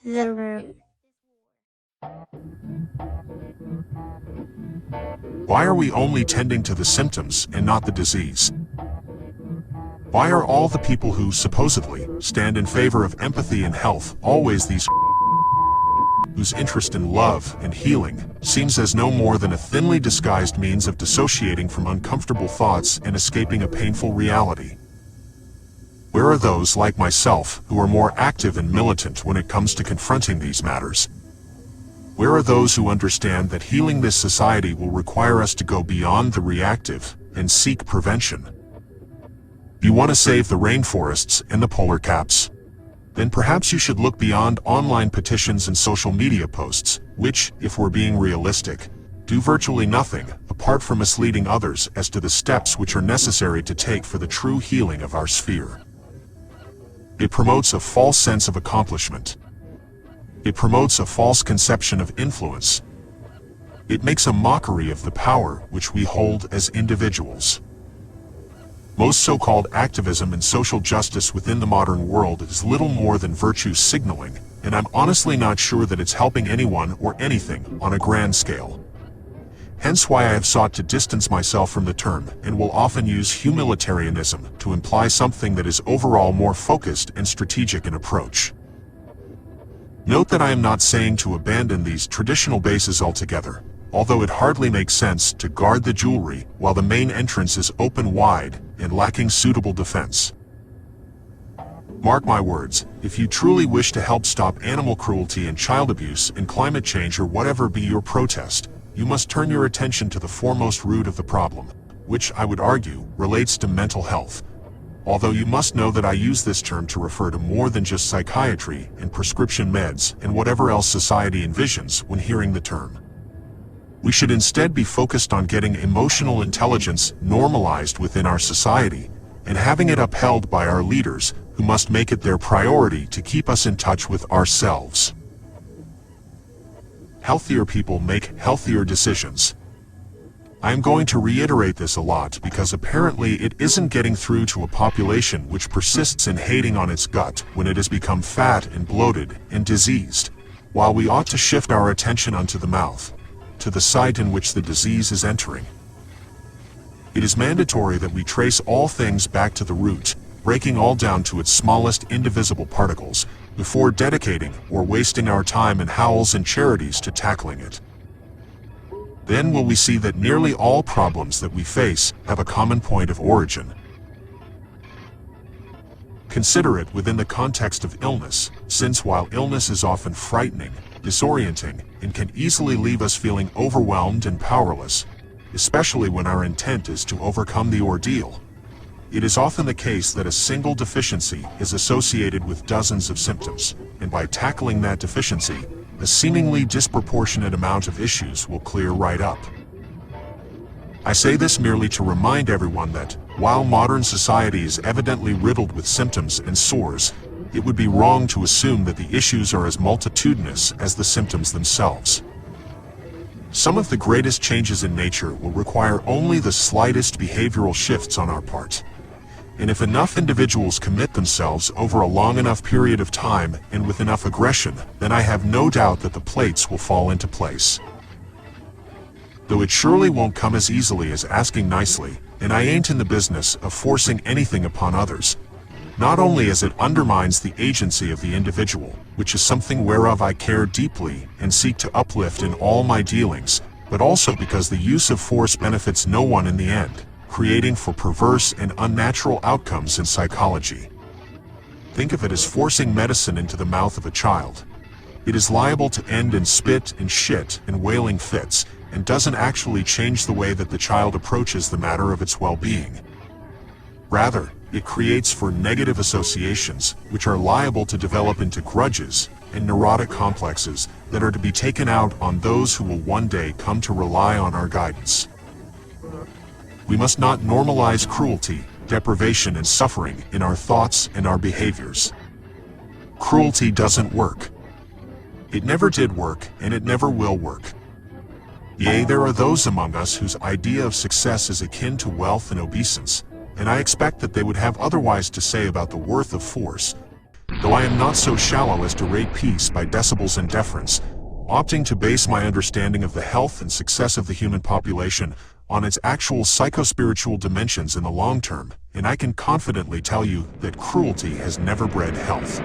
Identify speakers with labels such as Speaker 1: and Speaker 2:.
Speaker 1: The room.
Speaker 2: Why are we only tending to the symptoms and not the disease? Why are all the people who supposedly stand in favor of empathy and health always these whose interest in love and healing seems as no more than a thinly disguised means of dissociating from uncomfortable thoughts and escaping a painful reality? Where are those like myself who are more active and militant when it comes to confronting these matters? Where are those who understand that healing this society will require us to go beyond the reactive and seek prevention? You want to save the rainforests and the polar caps? Then perhaps you should look beyond online petitions and social media posts, which, if we're being realistic, do virtually nothing apart from misleading others as to the steps which are necessary to take for the true healing of our sphere. It promotes a false sense of accomplishment. It promotes a false conception of influence. It makes a mockery of the power which we hold as individuals. Most so-called activism and social justice within the modern world is little more than virtue signaling, and I'm honestly not sure that it's helping anyone or anything on a grand scale. Hence why I have sought to distance myself from the term and will often use humanitarianism to imply something that is overall more focused and strategic in approach. Note that I am not saying to abandon these traditional bases altogether, although it hardly makes sense to guard the jewelry while the main entrance is open wide and lacking suitable defense. Mark my words, if you truly wish to help stop animal cruelty and child abuse and climate change or whatever be your protest, you must turn your attention to the foremost root of the problem, which, I would argue, relates to mental health. Although you must know that I use this term to refer to more than just psychiatry and prescription meds and whatever else society envisions when hearing the term. We should instead be focused on getting emotional intelligence normalized within our society and having it upheld by our leaders, who must make it their priority to keep us in touch with ourselves. Healthier people make healthier decisions. I am going to reiterate this a lot because apparently it isn't getting through to a population which persists in hating on its gut when it has become fat and bloated and diseased, while we ought to shift our attention unto the mouth, to the site in which the disease is entering. It is mandatory that we trace all things back to the root, breaking all down to its smallest indivisible particles, before dedicating or wasting our time in howls and charities to tackling it. Then will we see that nearly all problems that we face have a common point of origin. Consider it within the context of illness, since while illness is often frightening, disorienting, and can easily leave us feeling overwhelmed and powerless, especially when our intent is to overcome the ordeal, it is often the case that a single deficiency is associated with dozens of symptoms, and by tackling that deficiency, a seemingly disproportionate amount of issues will clear right up. I say this merely to remind everyone that, while modern society is evidently riddled with symptoms and sores, it would be wrong to assume that the issues are as multitudinous as the symptoms themselves. Some of the greatest changes in nature will require only the slightest behavioral shifts on our part. And if enough individuals commit themselves over a long enough period of time and with enough aggression, then I have no doubt that the plates will fall into place. Though it surely won't come as easily as asking nicely, and I ain't in the business of forcing anything upon others, not only as it undermines the agency of the individual, which is something whereof I care deeply and seek to uplift in all my dealings, but also because the use of force benefits no one in the end, creating for perverse and unnatural outcomes in psychology. Think of it as forcing medicine into the mouth of a child. It is liable to end in spit and shit and wailing fits, and doesn't actually change the way that the child approaches the matter of its well-being. Rather, it creates for negative associations, which are liable to develop into grudges and neurotic complexes that are to be taken out on those who will one day come to rely on our guidance. We must not normalize cruelty, deprivation, and suffering in our thoughts and our behaviors. Cruelty doesn't work. It never did work, and it never will work. Yea, there are those among us whose idea of success is akin to wealth and obeisance, and I expect that they would have otherwise to say about the worth of force, though I am not so shallow as to rate peace by decibels and deference, opting to base my understanding of the health and success of the human population on its actual psychospiritual dimensions in the long term, and I can confidently tell you that cruelty has never bred health.